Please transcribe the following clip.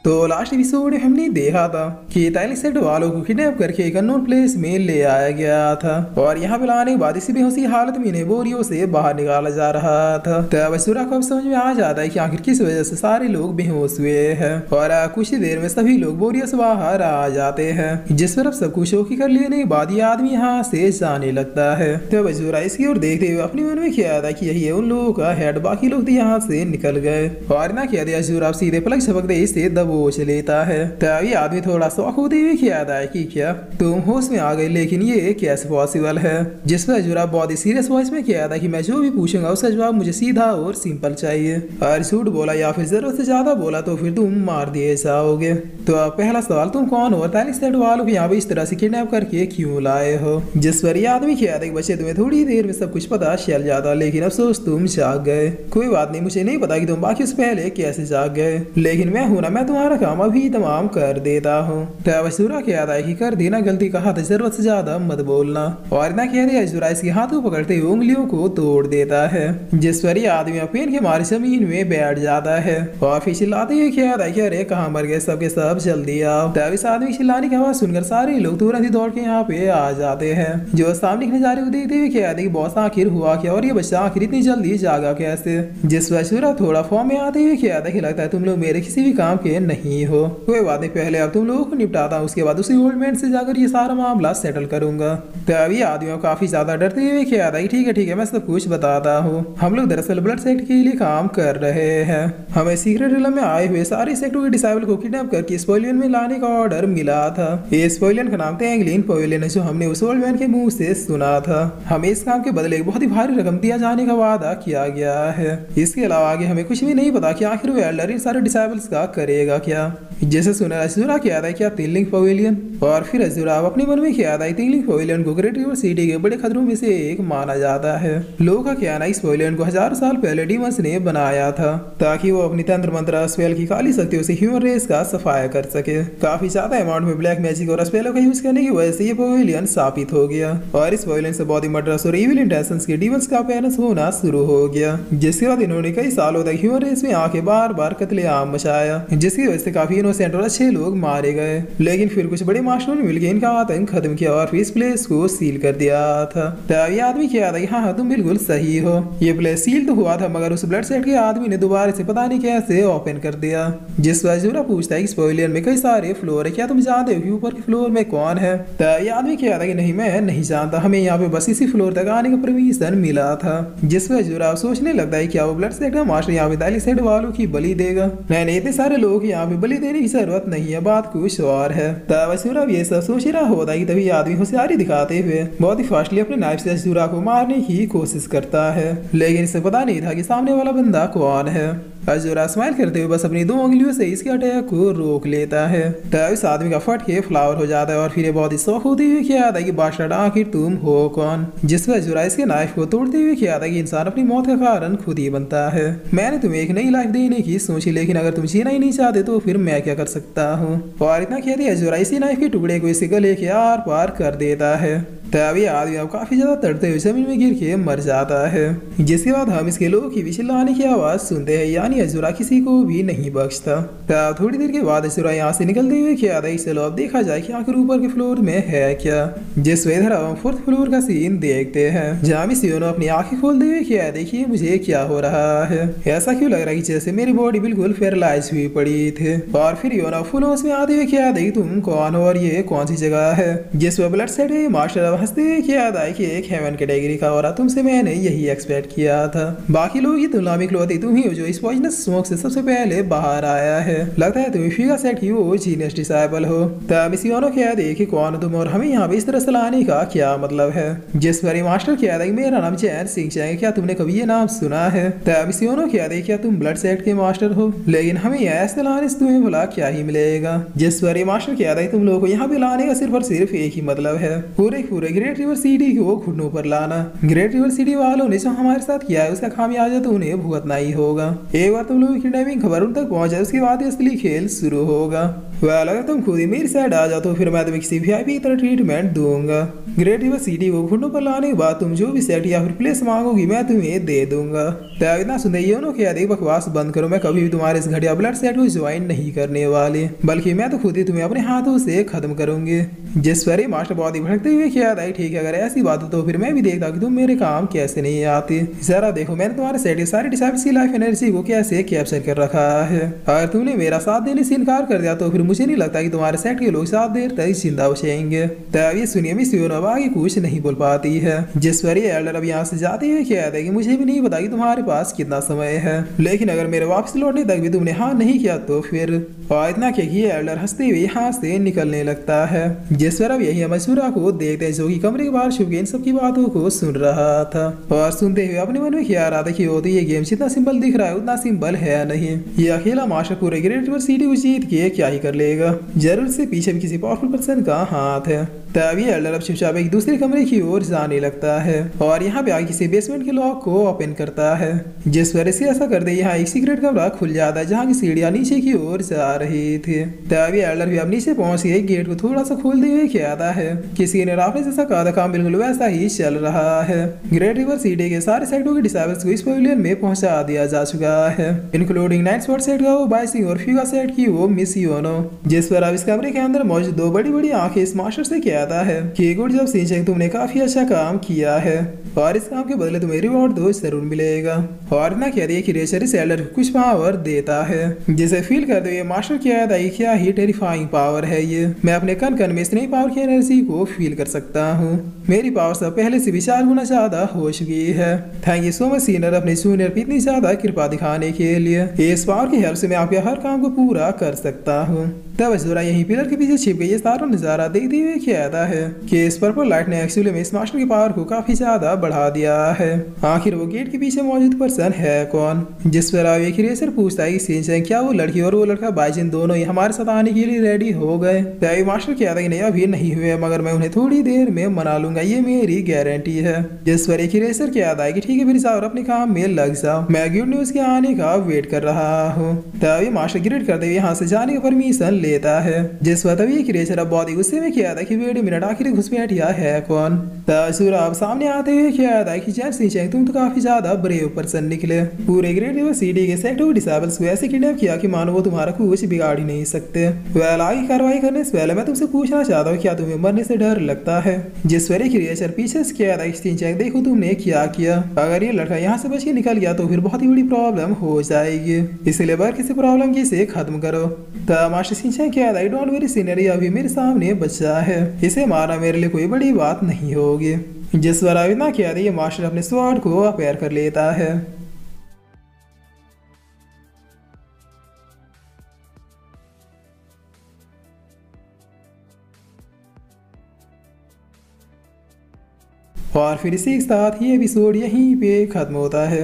तो last episode में हमने देखा था कि ताइलिसेट वालों को किडनैप करके एक अननोन प्लेस में ले आया गया था और यहाँ पे लाने के बाद इसी बेहोशी हालत में इन्हें बोरियों से बाहर निकाला जा रहा था। तब असूरा को अब समझ में आ जाता है कि आखिर किस वजह से सारे लोग बेहोश हुए हैं और कुछ ही देर में सभी लोग बोरियों से बाहर आ जाते हैं, जिस पर अब सब कुछ शौकी कर लेने के बाद ये आदमी यहाँ से जाने लगता है। तब असूरा इसकी ओर देखते हुए अपने मन में किया था कि यही है उन लोगों का हेड, बाकी लोग तो यहाँ से निकल गए और ना किया असूरा अब सीधे पलक झपकते इसे दबोच लेता है। तभी आदमी थोड़ा शौक होते हुए कहता है कि क्या तुम होश में आ गए, लेकिन ये कैसे पॉसिबल है। जिस पर अजूरा बहुत ही सीरियस वॉइस में कहता है कि मैं जो भी पूछूंगा उसका जवाब मुझे सीधा और सिंपल चाहिए, और झूठ बोला या फिर जरूरत से ज्यादा बोला तो फिर तुम मार दिए जाओगे। तो अब पहला सवाल, तुम कौन हो, 48 वालों को यहाँ पे इस तरह से किडनैप करके क्यों लाए हो। जिस पर ये आदमी कहता है कि बच्चे तुम्हें थोड़ी देर में सब कुछ पता चल जाता, लेकिन अफसोस तुम जाग गए। कोई बात नहीं, मुझे नहीं पता कि तुम बाकी से पहले कैसे जाग गए, लेकिन मैं हूं ना, मैं तुम्हारा काम अभी तमाम कर देता हूँ। तब असूरा कहता है कि कर देना, गलती का हाथ जरूरत से ज्यादा मत बोलना, और इतना कह दिया असूरा इसके हाथों पकड़ते हुए उंगलियों को तोड़ देता है। जिस पर ये आदमी पेन के मारे जमीन में बैठ जाता है और फिर चिल्लाते हुए कहता है कि अरे कहाँ मर गए सबके सब, जल्दी आओ। तब इस आदमी चिल्लाने की आवाज सुनकर सारे लोग तुरंत ही दौड़ के यहाँ पे आ जाते हैं। जो सामने के नजारे को देखते हुए कहते हैं कि बॉस आखिर हुआ क्या, और ये बच्चा आखिर इतनी जल्दी जागा कैसे। जिस पर असूरा थोड़ा फॉर्म में आते हुए कहता है कि लगता है तुम लोग मेरे किसी भी काम के नहीं हो। कोई बात नहीं, पहले अब तुम लोगों को निपटाता हूँ, उसके बाद उसी ओल्ड मैन से जाकर ये सारा मामला सेटल करूंगा। तभी आदमियों काफी ज्यादा डरते हुए कहता है ठीक है मैं सब कुछ बताता हूँ। हम लोग दरअसल ब्लड सेक्ट के लिए काम कर रहे हैं। हमें सीक्रेट रिलम में आए हुए सारे सेक्टों के डिसाइबल को किडनैप करके इस पवेलियन में लाने का ऑर्डर मिला था। इस पवेलियन का नाम था एंगलिन पवेलियन, जो हमने उस ओल्ड मैन के मुंह से सुना था। हमें इस काम के बदले एक बहुत ही भारी रकम दिया जाने का वादा किया गया है। इसके अलावा आगे हमें कुछ भी नहीं पता कि आखिर वो एल्डर इन सारे डिसाइबल्स का करेगा क्या। जैसे सुना अजूरा क्या था क्या तिंगलिंग पवेलियन, और फिर अजूरा अपने मन में क्या था तिंगलिंग पवेलियन को ग्रेट रिवर सिटी के बड़े खतरों में से एक माना जाता है। लोगों का कहना इस पवेलियन को हजारों साल पहले डीमंस ने बनाया था ताकि वो अपनी तंत्र मंत्र स्पेल की काली शक्तियों से ह्यूमन रेस का सफाया कर सके। काफी ज्यादा अमाउंट में ब्लैक मैजिक और स्पेलों का यूज करने की वजह से ये पवेलियन स्थापित हो गया और इस पवेलियन से बहुत ही मर्डरस और इविल इंटेंशंस के डीमंस का अपीयरेंस होना शुरू हो गया। जिसके बाद इन्होंने कई सालों तक ह्यूमन रेस में आके बार बार कत्लेआम मचाया, जिसकी वजह से काफी इनोसेंट और अच्छे लोग मारे गए। लेकिन फिर कुछ बड़े मास्टरों ने मिलकर इनका आतंक खत्म किया और फिर इस प्लेस को सील कर दिया था। तब ये आदमी क्या था कि हाँ तुम बिल्कुल सही हो, ये प्लेस सील तो हुआ था, मगर उस ब्लड सेट के आदमी ने दोबारा से पता नहीं कैसे ओपन कर दिया। जिस पर अजूरा पूछता है कि इस पवेलियन में कई सारे फ्लोर है, क्या तुम जानते हो कि ऊपर के फ्लोर में कौन है। तब ये आदमी क्या था कि नहीं मैं नहीं जानता, हमें यहाँ पे बस इसी फ्लोर तक आने का परमिशन मिला था। जिस पर अजूरा सोचने लगता है क्या वो ब्लड सेट का मास्टर यहाँ पे 48 वालों की बलि देगा। नहीं, इतने सारे लोग यहाँ पे बलि देने की जरूरत नहीं है, बात कुछ और है। तब अजूरा ये सब सोच रहा होता है, तभी आदमी होशियारी दिखाते हुए बहुत ही फास्टली अपने नाइफ से अजूरा को मारने की कोशिश करता है, लेकिन इसे पता नहीं था कि सामने वाला बंदा कौन है। अजूरा स्माइल करते हुए बस अपनी 2 उंगलियों से इसके अटैक को रोक लेता है। तब इस आदमी का फट के फ्लावर हो जाता है और फिर ये बहुत ही शौक होते हुए कहता है कि बादशाह आखिर तुम हो कौन। जिस पर अजूरा इसके नाइफ को तोड़ते हुए कहता है कि इंसान अपनी मौत का कारण खुद ही बनता है। मैंने तुम्हें एक नई लाइफ देने की सोची, लेकिन अगर तुम जीना ही नहीं चाहते तो फिर मैं क्या कर सकता हूँ। और इतना कहते अजूरा इसी नाइफ के टुकड़े को इसी गले के आर पार कर देता है। तभी आदमी अब काफी ज्यादा तड़ते हुए जमीन में गिर के मर जाता है। जिसके बाद हम इसके लोगों की भी चिल्लाने की आवाज सुनते हैं, यानी अजूरा किसी को भी नहीं बख्शता। तब थोड़ी देर के बाद अजूरा यहाँ से निकलते हुए क्या था चलो अब देखा जाए कि आखिर ऊपर के फ्लोर में है क्या। जिस इधर हम 4th फ्लोर का सीन देखते हैं, जहाँ मिस योनो अपनी आंखें खोलते हुए क्या देखिए मुझे क्या हो रहा है, ऐसा क्यों लग रहा है कि जैसे मेरी बॉडी बिल्कुल पैरालाइज हुई पड़ी थे। और फिर योनो फुल होश में आते हुए क्या देखी तुम कौन हो और ये कौन सी जगह है। जिस पर ब्लड सेट मास्टर हंसते हुए किया था कि एक हेवन कैटेगरी का और तुमसे मैंने यही एक्सपेक्ट किया था। बाकी लोग ही तुलना में इकलौती तुम ही हो जो इस पॉइजनस स्मोक से सबसे पहले बाहर आया है। लगता है तुम फिगा सेट की वो जीनियस डिसाइबल हो। तब इसी दोनों क्या देखी कौन तुम और हमें यहाँ पे इस तरह से लाने का क्या मतलब है। जिस पर मास्टर क्या था मेरा नाम चैन सिंह है, क्या तुमने कभी ये नाम सुना है। तब इसी दोनों क्या देख क्या तुम ब्लड सेट के मास्टर हो, लेकिन हमें ऐसे लाने से तुम्हें भला क्या ही मिलेगा। जिस पर मास्टर क्या था तुम लोगों को यहाँ पे लाने का सिर्फ और सिर्फ एक ही मतलब है, पूरे ग्रेट रिवर सिटी को घुटनों पर लाना। ग्रेट रिवर सिटी वालों ने जो हमारे साथ किया है उसका खामियाजा तो उन्हें भुगतना ही होगा। एक बार तुम लोगों की किडनैपिंग खबर उन तक पहुंच जाए उसके बाद असली खेल शुरू होगा। वेल अगर तुम खुद ही मेरी साइड आ जाओ तो फिर मैं तुम्हें किसी वीआईपी की तरह ट्रीटमेंट दूंगा। ग्रेट रिवर सिटी को घुटनों पर लाने के बाद तुम जो भी सेट या फिर प्लेस मांगोगी मैं तुम्हें दे दूंगा। तो इतना सुनते ही उन्होंने कहा देख बकवास बंद करो, मैं कभी भी तुम्हारे इस घटिया ब्लड सेट को ज्वाइन नहीं करने वाले, बल्कि मैं तो खुद ही तुम्हें अपने हाथों से खत्म करूंगी। जिस पर ही मास्टर बहुत ही भड़कते हुए किया था ठीक है अगर ऐसी बात हो तो फिर मैं भी देखता कि तुम मेरे काम कैसे नहीं आती। जरा देखो मैंने तुम्हारे सेट के सारे डिसाइबल्स की लाइफ एनर्जी को कैसे कैप्चर कर रखा है। अगर तुमने मेरा साथ देने से इनकार कर दिया तो फिर मुझे नहीं लगता कि तुम्हारे सेट के लोग साथ देर तक जिंदा बचेंगे। तब ये सुनिए मिस यूनो आगे कुछ नहीं बोल पाती है। जिस पर ये एल्डर अब यहाँ से जाते हुए कहता है कि मुझे भी नहीं पता कि तुम्हारे पास कितना समय है, लेकिन अगर मेरे वापस लौटने तक भी तुमने हाँ नहीं किया तो फिर। और इतना क्या कि एल्डर हंसते हुए यहाँ से निकलने लगता है। जिस पर अब यही मशूरा को देखते हैं जो कि कमरे के बाहर छुप के इन सब की बातों को सुन रहा था और सुनते हुए अपने मन में ख्याल रहा था कि वो तो ये गेम जितना सिंपल दिख रहा है उतना सिंपल है नहीं। ये अकेला मास्टर पूरे ग्रेट रिवर सिटी को जीत के क्या ही कर लेगा, जरूर से पीछे भी किसी पावरफुल पर्सन का हाथ है। तभी एल्डर अब चुपचाप एक दूसरे कमरे की ओर जाने लगता है और यहाँ पे आगे किसी बेसमेंट के लॉक को ओपन करता है। जिस वजह से ऐसा करते यहाँ एक सीक्रेट कमरा खुल जाता है जहाँ की सीढ़ियाँ नीचे की ओर जा रही थी। तभी एल्डर भी अब नीचे पहुंच के गेट को थोड़ा सा खोलते हुए कहता है किसी ने आपने जैसा कहा था काम बिल्कुल वैसा ही चल रहा है। ग्रेट रिवर सिटी के सारे सेक्टरों के डिसाइबल्स को इस पवेलियन में पहुंचा दिया जा चुका है, इंक्लूडिंग नाइट स्पॉट सेट का वो बाइसिंग और फ्यूगा सेट की वो मिस यूनो। जिस पर अब इस कमरे के अंदर मौजूद दो बड़ी बड़ी आंखें इस मास्टर से कहता है कि गुड जॉब शिनचैन, तुमने काफी अच्छा काम किया है और इस काम के बदले तुम्हें रिवॉर्ड दो जरूर मिलेगा। और ना कह दिया कि रेचर इस एल्डर को कुछ पावर देता है जिसे फील करते हुए मास्टर कहता है क्या ही टेरिफाइंग पावर है ये, मैं अपने कन कन में इतनी पावर की एनर्जी को फील कर सकता हूँ। मेरी पावर सब पहले से भी 4 गुना ज्यादा हो चुकी है। Thank you so much senior अपने जूनियर पर इतनी ज्यादा कृपा दिखाने के लिए। इस पावर की हेल्प से मैं आपके हर काम को पूरा कर सकता हूँ। तब जोरा यही पिलर के पीछे छिप गई ये सारा नजारा देखते हुए कहता है कि इस पर्पल लाइट ने एक्चुअली में इस मास्टर की पावर को काफी ज्यादा बढ़ा दिया है। आखिर वो गेट के पीछे मौजूद पर्सन है कौन। जिस पर अब एक रेसर पूछता है शिनचैन क्या वो लड़की और वो लड़का बाइजिन दोनों ही हमारे साथ आने के लिए रेडी हो गए। तभी मास्टर कहता है कि नहीं अभी नहीं हुए मगर मैं उन्हें थोड़ी देर में मना लूंगा, ये मेरी गारंटी है। जिस पर एक रेसर कहता है कि ठीक है फिर जाओ अपने काम में लग जाओ, मैं गुड न्यूज के आने का वेट कर रहा हूँ। तभी मास्टर ग्रेड करते हुए यहाँ से जाने का परमिशन लेता है। जिस पर तभी क्रिएचर अब बहुत ही गुस्से में किया था कि वेट मिनट आखिर घुसपैठिया है कौन। तसुर अब सामने आते हुए किया था कि जैन शिनचैन तुम तो काफी ज्यादा ब्रेव पर्सन निकले, पूरे ग्रेट रिवर सिटी के सेक्टर डिसेबल्स को ऐसे किडनैप किया कि मानो वो तुम्हारा कुछ बिगाड़ ही नहीं सकते। वेल आगे कार्रवाई करने से पहले मैं तुमसे पूछना चाहता हूँ क्या तुम्हें मरने से डर लगता है। जिस पर क्रिएचर पीछे से किया था शिनचैन देखो तुमने क्या किया, अगर ये लड़का यहाँ से बच के निकल गया तो फिर बहुत ही बड़ी प्रॉब्लम हो जाएगी, इसलिए बार किसी प्रॉब्लम की से खत्म करो। तब मास्टर शिनचैन क्या था डोंट वेरी सीनियर अभी मेरे सामने बच्चा है, इसे मारना मेरे लिए कोई बड़ी बात नहीं होगी। जिस पर अभी ना किया ये मास्टर अपने स्वॉर्ड को अपेयर कर लेता है। और फिर इसी के साथ ये एपिसोड यहीं पे खत्म होता है।